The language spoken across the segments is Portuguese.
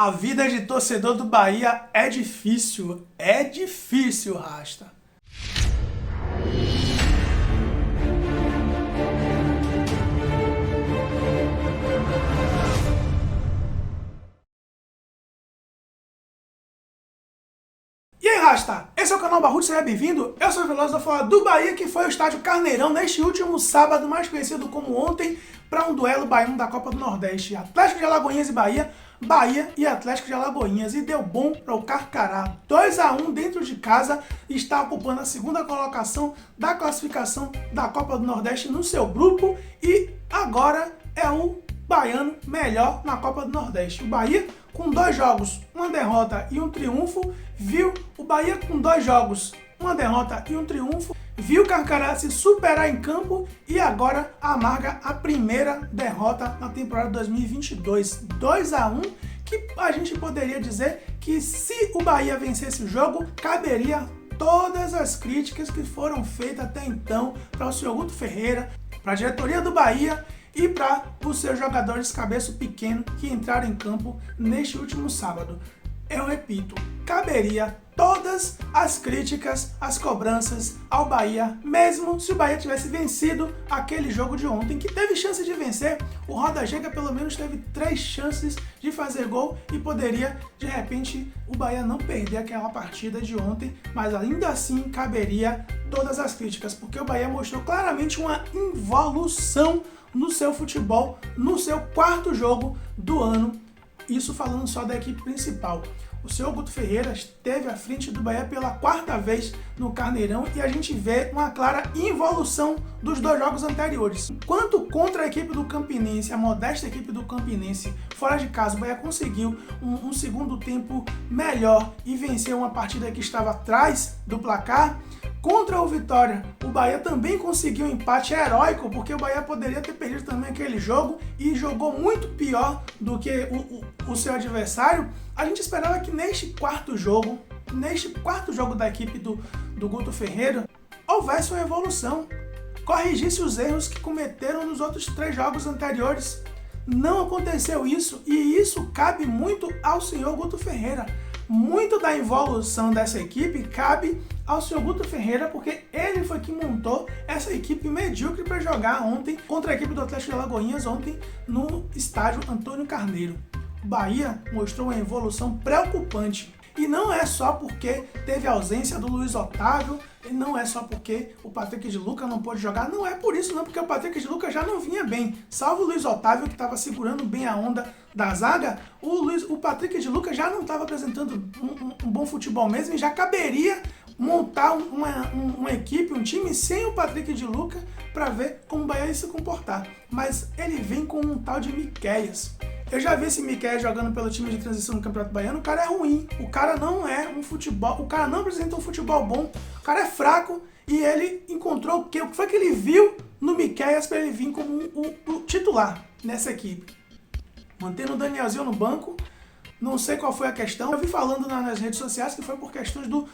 A vida de torcedor do Bahia é difícil, Rasta. E aí, Rasta? Esse é o canal Barrudo, seja bem-vindo. Eu sou o Veloz, vou falar do Bahia, que foi ao estádio Carneirão neste último sábado, mais conhecido como ontem, para um duelo baiano da Copa do Nordeste. Atlético de Alagoinhas e Bahia e Atlético de Alagoinhas, e deu bom para o Carcará. 2-1 dentro de casa, está ocupando a segunda colocação da classificação da Copa do Nordeste no seu grupo, e agora é o baiano melhor na Copa do Nordeste. O Bahia, com 2 jogos, uma derrota e um triunfo, viu o Bahia com 2 jogos, uma derrota e um triunfo, viu o Carcará se superar em campo e agora amarga a primeira derrota na temporada 2022. 2-1, que a gente poderia dizer que se o Bahia vencesse o jogo, caberia todas as críticas que foram feitas até então para o senhor Guto Ferreira, para a diretoria do Bahia e para os seus jogadores cabeça pequeno que entraram em campo neste último sábado. Eu repito, caberia todas as críticas, as cobranças ao Bahia, mesmo se o Bahia tivesse vencido aquele jogo de ontem, que teve chance de vencer. O Roda Chega pelo menos teve 3 chances de fazer gol e poderia, de repente, o Bahia não perder aquela partida de ontem, mas ainda assim caberia todas as críticas, porque o Bahia mostrou claramente uma involução no seu futebol, no seu 4º jogo do ano. Isso falando só da equipe principal. O senhor Guto Ferreira esteve à frente do Bahia pela 4ª vez no Carneirão e a gente vê uma clara involução dos 2 jogos anteriores. Enquanto contra a equipe do Campinense, a modesta equipe do Campinense, fora de casa, o Bahia conseguiu um segundo tempo melhor e venceu uma partida que estava atrás do placar. Contra o Vitória, o Bahia também conseguiu um empate heróico, porque o Bahia poderia ter perdido também aquele jogo e jogou muito pior do que o seu adversário. A gente esperava que neste 4º jogo da equipe do Guto Ferreira, houvesse uma evolução, corrigisse os erros que cometeram nos outros 3 jogos anteriores. Não aconteceu isso, e isso cabe muito ao senhor Guto Ferreira. Muito da evolução dessa equipe cabe ao senhor Guto Ferreira, porque ele foi que montou essa equipe medíocre para jogar ontem contra a equipe do Atlético de Alagoinhas, ontem no estádio Antônio Carneiro. O Bahia mostrou uma evolução preocupante. E não é só porque teve a ausência do Luiz Otávio, e não é só porque o Patrick de Lucas não pôde jogar, não é por isso não, porque o Patrick de Lucas já não vinha bem. Salvo o Luiz Otávio, que estava segurando bem a onda da zaga, o Patrick de Lucas já não estava apresentando um bom futebol mesmo, e já caberia montar uma equipe, um time sem o Patrick de Lucas para ver como o Bahia ia se comportar. Mas ele vem com um tal de Miqueias. Eu já vi esse Miqueias jogando pelo time de transição no Campeonato Baiano. O cara é ruim, o cara não é um futebol, o cara não apresenta um futebol bom, o cara é fraco, e ele encontrou o quê? O que foi que ele viu no Miqueias para ele vir como o titular nessa equipe? Mantendo o Danielzinho no banco, não sei qual foi a questão. Eu vi falando nas redes sociais que foi por questões do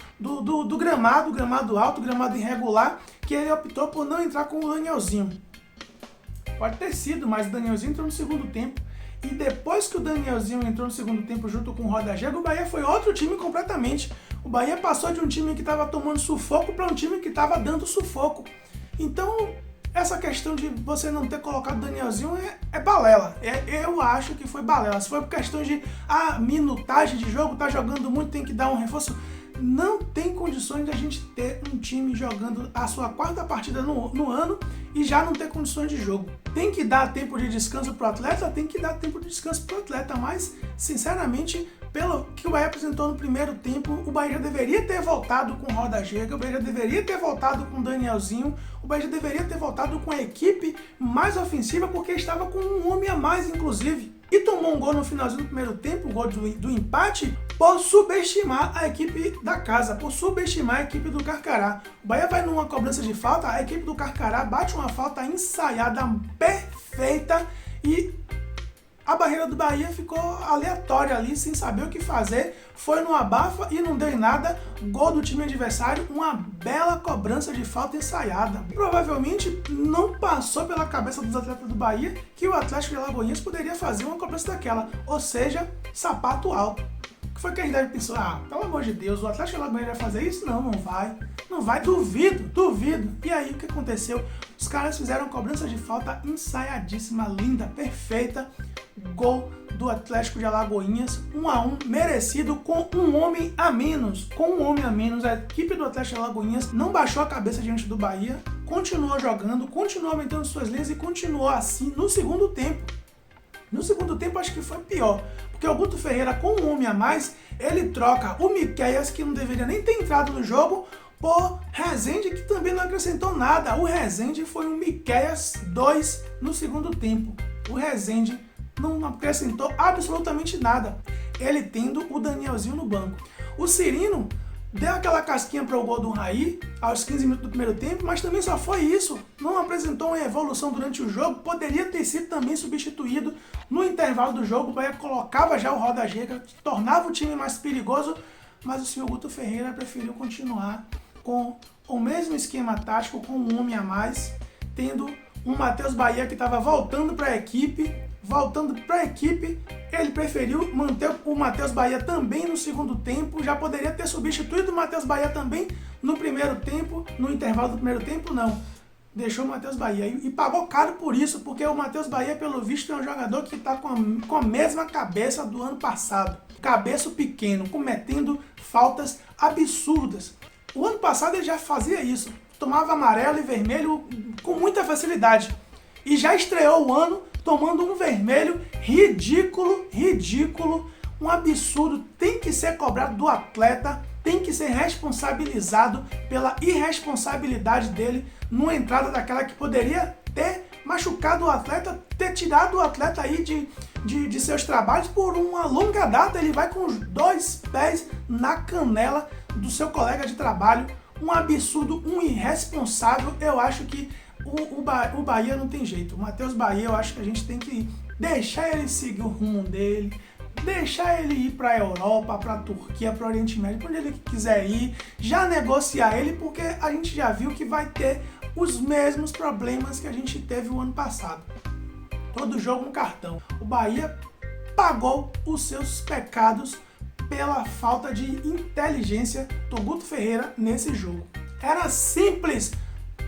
gramado alto, gramado irregular, que ele optou por não entrar com o Danielzinho. Pode ter sido, mas o Danielzinho entrou no segundo tempo. E depois que o Danielzinho entrou no segundo tempo junto com o Roda Chega, o Bahia foi outro time completamente. O Bahia passou de um time que estava tomando sufoco para um time que estava dando sufoco. Então, essa questão de você não ter colocado o Danielzinho é balela. Eu acho que foi balela. Se foi por questão de minutagem de jogo, tá jogando muito, tem que dar um reforço. Não tem condições de a gente ter um time jogando a sua 4ª partida no ano e já não ter condições de jogo. Tem que dar tempo de descanso para o atleta? Tem que dar tempo de descanso para o atleta, mas, sinceramente, pelo que o Bahia apresentou no primeiro tempo, o Bahia já deveria ter voltado com o Roda Chega, o Bahia já deveria ter voltado com o Danielzinho, o Bahia já deveria ter voltado com a equipe mais ofensiva, porque estava com um homem a mais, inclusive. E tomou um gol no finalzinho do primeiro tempo, o gol do empate, por subestimar a equipe da casa, por subestimar a equipe do Carcará. O Bahia vai numa cobrança de falta, a equipe do Carcará bate uma falta ensaiada, perfeita, e A barreira do Bahia ficou aleatória ali, sem saber o que fazer. Foi no abafa e não deu em nada. Gol do time adversário, uma bela cobrança de falta ensaiada. Provavelmente não passou pela cabeça dos atletas do Bahia que o Atlético de Alagoinhas poderia fazer uma cobrança daquela. Ou seja, sapato alto. O que foi que a gente deve pensar? Pelo amor de Deus, o Atlético de Alagoinhas vai fazer isso? Não vai. Não vai, duvido. E aí, o que aconteceu? Os caras fizeram cobrança de falta ensaiadíssima, linda, perfeita. Gol do Atlético de Alagoinhas, 1-1, merecido, com um homem a menos. A equipe do Atlético de Alagoinhas não baixou a cabeça diante do Bahia, continuou jogando, continuou aumentando suas linhas e continuou assim no segundo tempo. No segundo tempo, acho que foi pior, porque o Guto Ferreira, com um homem a mais, ele troca o Miqueias, que não deveria nem ter entrado no jogo, por Rezende, que também não acrescentou nada. O Rezende foi um Miqueias 2 no segundo tempo. O Rezende não acrescentou absolutamente nada, ele tendo o Danielzinho no banco. O Cirino deu aquela casquinha para o gol do Raí aos 15 minutos do primeiro tempo, mas também só foi isso. Não apresentou uma evolução durante o jogo, poderia ter sido também substituído no intervalo do jogo. O Bahia colocava já o Roda Giga, tornava o time mais perigoso, mas o senhor Guto Ferreira preferiu continuar com o mesmo esquema tático, com um homem a mais, tendo um Matheus Bahia que estava voltando para a equipe, ele preferiu manter o Matheus Bahia também no segundo tempo. Já poderia ter substituído o Matheus Bahia também no primeiro tempo, no intervalo do primeiro tempo, não. Deixou o Matheus Bahia e pagou caro por isso, porque o Matheus Bahia, pelo visto, é um jogador que está com a mesma cabeça do ano passado. Cabeça pequeno, cometendo faltas absurdas. O ano passado ele já fazia isso, tomava amarelo e vermelho com muita facilidade. E já estreou o ano tomando um vermelho ridículo, um absurdo. Tem que ser cobrado do atleta, tem que ser responsabilizado pela irresponsabilidade dele numa entrada daquela que poderia ter machucado o atleta, ter tirado o atleta aí de seus trabalhos por uma longa data. Ele vai com os 2 pés na canela do seu colega de trabalho. Um absurdo, um irresponsável. Eu acho que o Bahia não tem jeito. O Matheus Bahia, eu acho que a gente tem que deixar ele seguir o rumo dele, deixar ele ir para a Europa, para a Turquia, para o Oriente Médio, para onde ele quiser ir, já negociar ele, porque a gente já viu que vai ter os mesmos problemas que a gente teve o ano passado. Todo jogo um cartão. O Bahia pagou os seus pecados pela falta de inteligência do Guto Ferreira nesse jogo. Era simples.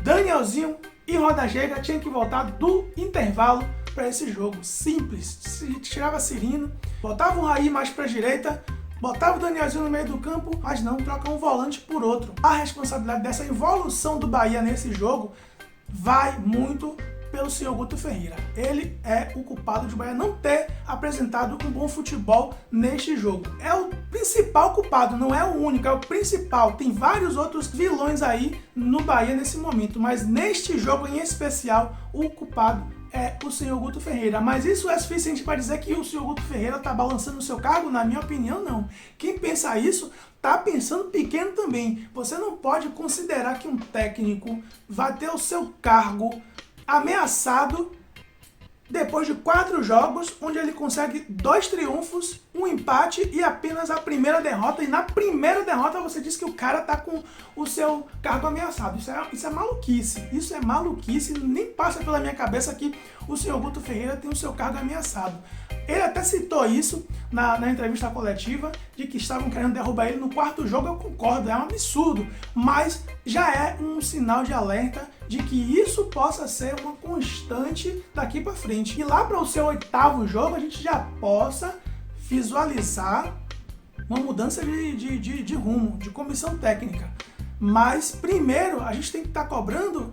Danielzinho e Roda Giga tinham que voltar do intervalo para esse jogo. Simples. Tirava Cirino, botava o Raí mais para a direita, botava o Danielzinho no meio do campo, mas não, troca um volante por outro. A responsabilidade dessa evolução do Bahia nesse jogo vai muito pelo senhor Guto Ferreira. Ele é o culpado de o Bahia não ter apresentado um bom futebol neste jogo. É o principal culpado, não é o único, é o principal. Tem vários outros vilões aí no Bahia nesse momento, mas neste jogo em especial, o culpado é o senhor Guto Ferreira. Mas isso é suficiente para dizer que o senhor Guto Ferreira está balançando o seu cargo? Na minha opinião, não. Quem pensa isso está pensando pequeno também. Você não pode considerar que um técnico vai ter o seu cargo ameaçado depois de 4 jogos, onde ele consegue 2 triunfos, um empate e apenas a primeira derrota. E na primeira derrota você diz que o cara tá com o seu cargo ameaçado. Isso é maluquice. Isso é maluquice. Nem passa pela minha cabeça que o senhor Guto Ferreira tem o seu cargo ameaçado. Ele até citou isso na entrevista coletiva, de que estavam querendo derrubar ele no 4º jogo. Eu concordo, é um absurdo, mas já é um sinal de alerta de que isso possa ser uma constante daqui para frente. E lá para o seu 8º jogo a gente já possa visualizar uma mudança de rumo, de comissão técnica. Mas primeiro a gente tem que estar cobrando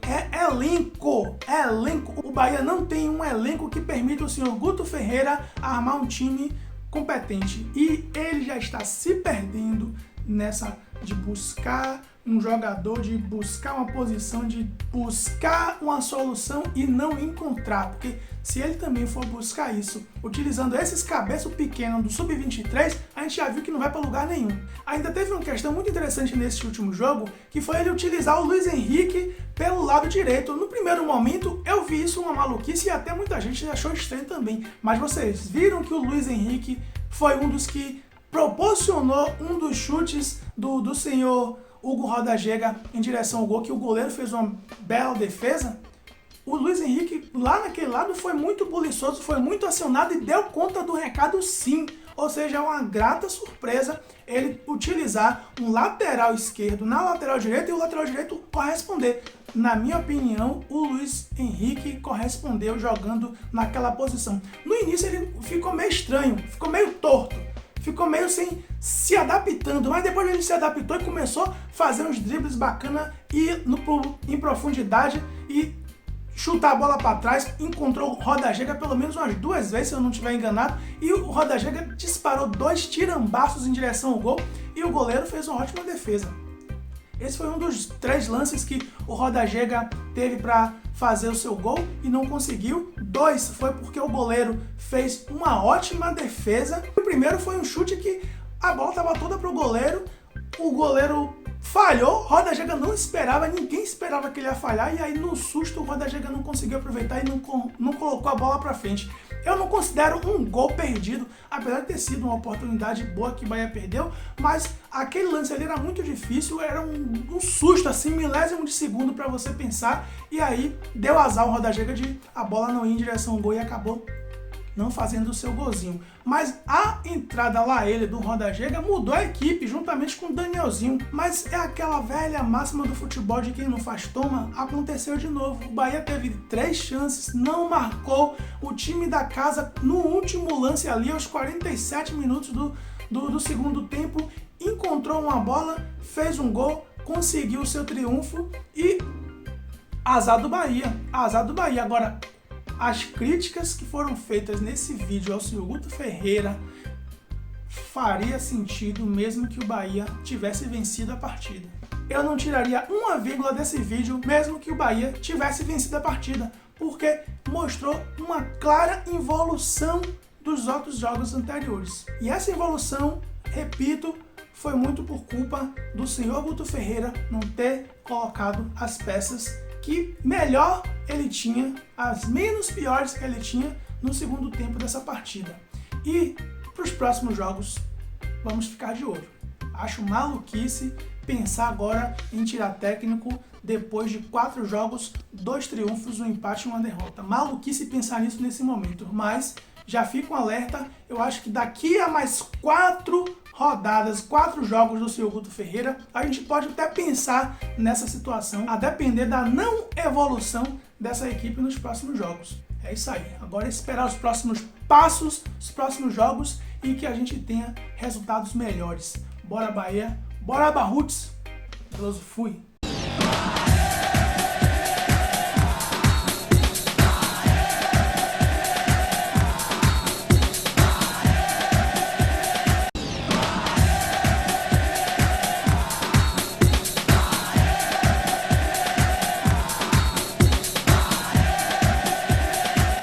elenco. O Bahia não tem um elenco que permita o senhor Guto Ferreira armar um time competente. E ele já está se perdendo nessa de buscar um jogador, de buscar uma posição, de buscar uma solução e não encontrar, porque se ele também for buscar isso, utilizando esses cabeças pequenos do Sub-23, a gente já viu que não vai para lugar nenhum. Ainda teve uma questão muito interessante nesse último jogo, que foi ele utilizar o Luiz Henrique pelo lado direito. No primeiro momento, eu vi isso uma maluquice e até muita gente achou estranho também, mas vocês viram que o Luiz Henrique foi um dos que proporcionou um dos chutes do senhor Hugo Rodallega em direção ao gol, que o goleiro fez uma bela defesa. O Luiz Henrique lá naquele lado foi muito buliçoso, foi muito acionado e deu conta do recado sim. Ou seja, é uma grata surpresa ele utilizar um lateral esquerdo na lateral direita e o lateral direito corresponder. Na minha opinião, o Luiz Henrique correspondeu jogando naquela posição. No início ele ficou meio estranho, ficou meio torto. Ficou meio sem se adaptando, mas depois ele se adaptou e começou a fazer uns dribles bacanas e em profundidade e chutar a bola para trás. Encontrou o Rodallega pelo menos umas 2 vezes, se eu não estiver enganado, e o Rodallega disparou 2 tirambaços em direção ao gol e o goleiro fez uma ótima defesa. Esse foi um dos 3 lances que o Rodallega teve para fazer o seu gol e não conseguiu. 2 foi porque o goleiro fez uma ótima defesa. O primeiro foi um chute que a bola estava toda para o goleiro falhou, Rodallega não esperava, ninguém esperava que ele ia falhar, e aí no susto o Rodallega não conseguiu aproveitar e não colocou a bola para frente. Eu não considero um gol perdido, apesar de ter sido uma oportunidade boa que o Bahia perdeu, mas aquele lance ali era muito difícil, era um susto assim, milésimo de segundo para você pensar, e aí deu azar o Rodallega de a bola não ir em direção ao gol e acabou não fazendo o seu golzinho. Mas a entrada lá ele do Rodallega mudou a equipe juntamente com o Danielzinho. Mas é aquela velha máxima do futebol de quem não faz toma, aconteceu de novo. O Bahia teve 3 chances, não marcou. O time da casa no último lance ali, aos 47 minutos do segundo tempo, encontrou uma bola, fez um gol, conseguiu o seu triunfo e azar do Bahia. Azar do Bahia. Agora, as críticas que foram feitas nesse vídeo ao senhor Guto Ferreira faria sentido mesmo que o Bahia tivesse vencido a partida. Eu não tiraria uma vírgula desse vídeo mesmo que o Bahia tivesse vencido a partida, porque mostrou uma clara involução dos outros jogos anteriores. E essa involução, repito, foi muito por culpa do senhor Guto Ferreira não ter colocado as peças que melhor ele tinha, as menos piores que ele tinha no segundo tempo dessa partida. E para os próximos jogos, vamos ficar de olho. Acho maluquice pensar agora em tirar técnico depois de 4 jogos, 2 triunfos, um empate e uma derrota. Maluquice pensar nisso nesse momento, mas já fico um alerta, eu acho que daqui a mais 4 rodadas, 4 jogos do senhor Guto Ferreira, a gente pode até pensar nessa situação, a depender da não evolução dessa equipe nos próximos jogos. É isso aí, agora é esperar os próximos passos, os próximos jogos e que a gente tenha resultados melhores. Bora Bahia, bora Barruts, Veloso fui!